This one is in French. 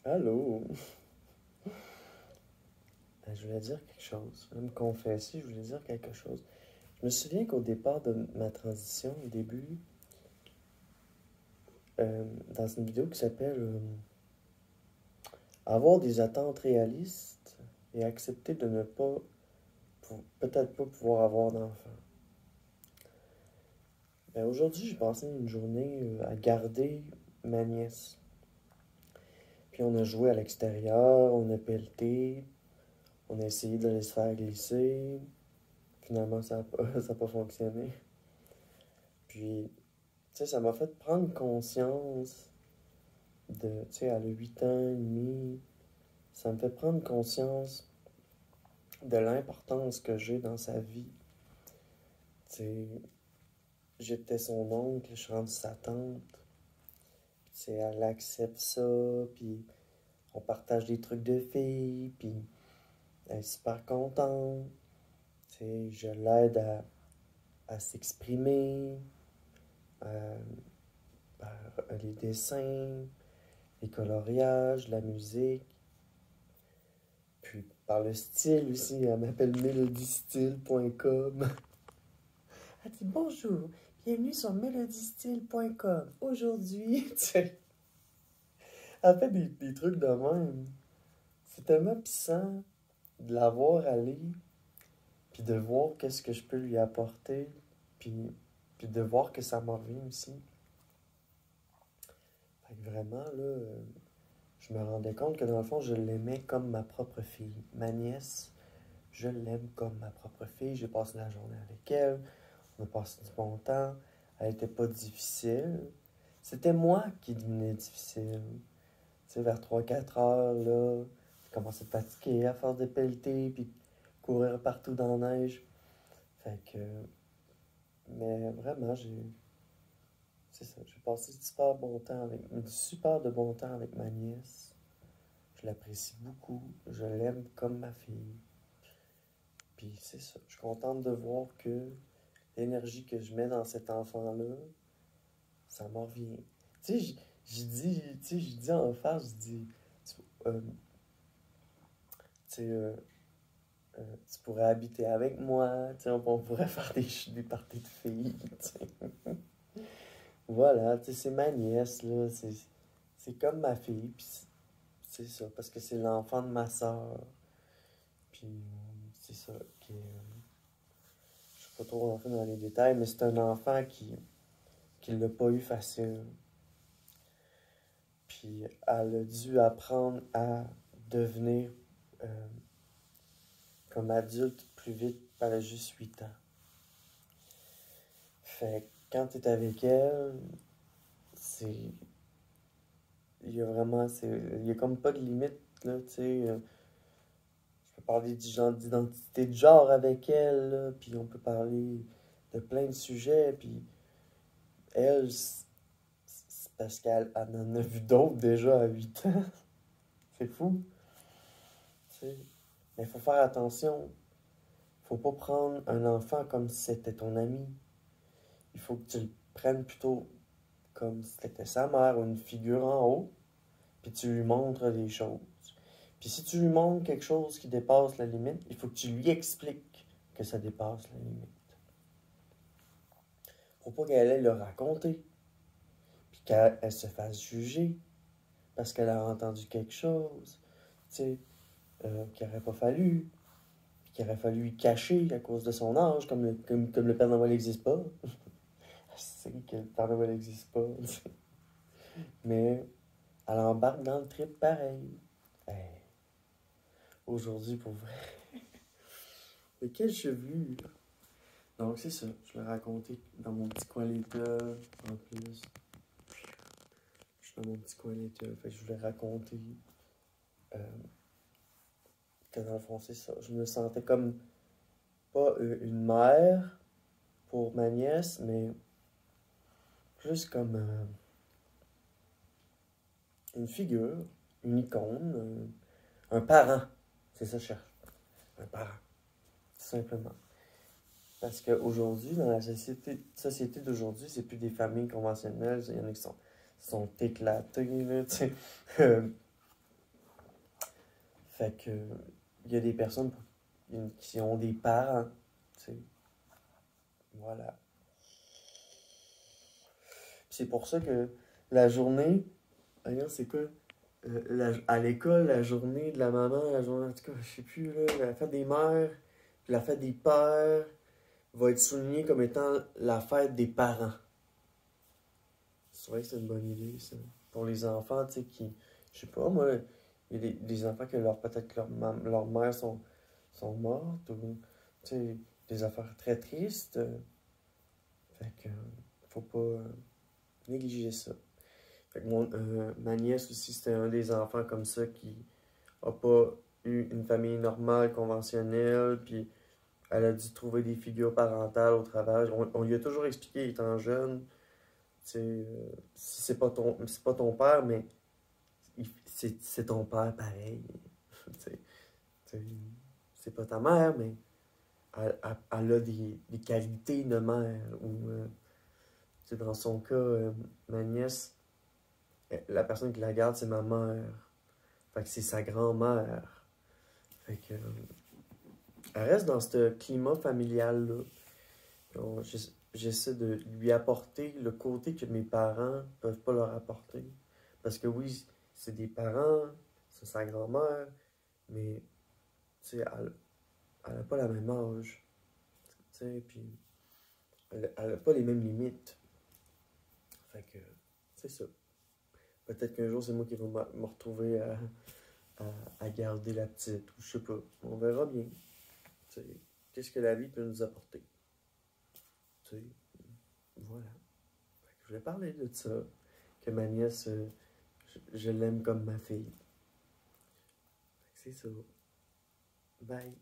Allô? Je voulais dire quelque chose. Je voulais me confesser, je voulais dire quelque chose. Je me souviens qu'au départ de ma transition, au début, dans une vidéo qui s'appelle Avoir des attentes réalistes et accepter de ne pas, peut-être pas pouvoir avoir d'enfant. Ben, aujourd'hui, j'ai passé une journée à garder ma nièce. Puis on a joué à l'extérieur, on a pelleté, on a essayé de les faire glisser. Finalement, ça n'a pas, ça a pas fonctionné. Puis, tu sais, ça m'a fait prendre conscience de, tu sais, elle a 8 ans et demi, ça me fait prendre conscience de l'importance que j'ai dans sa vie. Tu sais, j'étais son oncle, je suis rendu sa tante. Tu sais, elle accepte ça, puis on partage des trucs de filles, puis elle est super contente. Tu sais, je l'aide à s'exprimer, euh, par les dessins, les coloriages, la musique. Puis par le style aussi, elle m'appelle melodystyle.com. Elle dit bonjour, bienvenue sur melodystyle.com. Aujourd'hui, tu sais, elle fait des trucs de même. C'est tellement puissant de la voir aller, puis de voir qu'est-ce que je peux lui apporter, puis de voir que ça m'en revient aussi. Fait que vraiment, là, je me rendais compte que dans le fond, je l'aimais comme ma propre fille. Ma nièce, je l'aime comme ma propre fille. J'ai passé la journée avec elle. On a passé du bon temps. Elle était pas difficile. C'était moi qui devenais difficile. Tu sais, vers 3 4 heures, là, je commençais à fatiguer à force de pelleter puis courir partout dans la neige. Fait que. Mais vraiment, c'est ça. J'ai passé du super de bon temps avec ma nièce. Je l'apprécie beaucoup. Je l'aime comme ma fille. Puis c'est ça. Je suis contente de voir que l'énergie que je mets dans cet enfant-là, ça m'en revient. Tu sais, je dis en face, je dis, euh, tu sais, tu pourrais habiter avec moi, tu sais, on pourrait faire des parties de filles, tu sais. Voilà, tu sais, c'est ma nièce, là, c'est comme ma fille, puis c'est ça, parce que c'est l'enfant de ma soeur, puis c'est ça, je suis pas trop rentré dans les détails, mais c'est un enfant qui l'a pas eu facile. Puis elle a dû apprendre à devenir euh, comme adulte plus vite. Elle a juste 8 ans. Fait que quand tu es avec elle, c'est. Il y a vraiment. Il y a comme pas de limite, là, tu sais. Je peux parler du genre d'identité de genre avec elle, là, puis on peut parler de plein de sujets, puis elle, c'est parce qu'elle en a vu d'autres déjà à 8 ans. C'est fou, tu sais. Mais il faut faire attention. Faut pas prendre un enfant comme si c'était ton ami. Il faut que tu le prennes plutôt comme si c'était sa mère ou une figure en haut, puis tu lui montres des choses. Puis si tu lui montres quelque chose qui dépasse la limite, il faut que tu lui expliques que ça dépasse la limite. Faut pas qu'elle aille le raconter, puis qu'elle se fasse juger parce qu'elle a entendu quelque chose, tu sais, qu'il n'aurait pas fallu, puis qu'il aurait fallu lui cacher à cause de son âge, comme le Père Noël n'existe pas. C'est que le Père Noël n'existe pas. Mais elle embarque dans le trip pareil. Hey, aujourd'hui, pour vrai. Mais quelle chevelure! Donc, c'est ça. Je l'ai raconté dans mon petit coin little. En plus, je suis dans mon petit coin little. Fait que je voulais raconter euh, que dans le fond, c'est ça. Je me sentais comme pas une mère pour ma nièce, mais plus comme une figure, une icône, un parent. C'est ça que je cherche. Un parent, tout simplement. Parce qu'aujourd'hui, dans la société d'aujourd'hui, c'est plus des familles conventionnelles. Il y en a qui sont éclatées, là, tu sais. Fait que, il y a des personnes qui ont des parents, tu sais. Voilà. C'est pour ça que la journée, regarde, c'est quoi? À l'école, la journée de la maman, la journée, en tout cas, je sais plus, là, la fête des mères, puis la fête des pères va être soulignée comme étant la fête des parents. C'est vrai que c'est une bonne idée, ça. Pour les enfants, tu sais, qui, je sais pas, moi, il y a des enfants que peut-être que leurs mères sont mortes, ou, tu sais, des affaires très tristes. Fait que, faut pas négliger ça. Fait que ma nièce aussi, c'était un des enfants comme ça qui a pas eu une famille normale, conventionnelle, puis elle a dû trouver des figures parentales au travail. On lui a toujours expliqué, étant jeune, tu sais, si c'est pas ton père, mais c'est ton père pareil. Tu sais, tu sais, c'est pas ta mère, mais elle a des qualités de mère. Ou, tu sais, dans son cas, ma nièce, la personne qui la garde, c'est ma mère. Fait que c'est sa grand-mère. Fait que, elle reste dans ce climat familial-là. J'essaie de lui apporter le côté que mes parents peuvent pas leur apporter. Parce que oui, c'est des parents, c'est sa grand-mère, mais tu sais, elle a pas la même âge. Tu sais, puis elle a pas les mêmes limites. Fait que, c'est ça. Peut-être qu'un jour, c'est moi qui vais me retrouver à garder la petite, ou je sais pas. On verra bien. Tu sais, qu'est-ce que la vie peut nous apporter? Tu sais, voilà. Fait que je voulais parler de ça. Que ma nièce, je l'aime comme ma fille. Fait que c'est ça. Bye.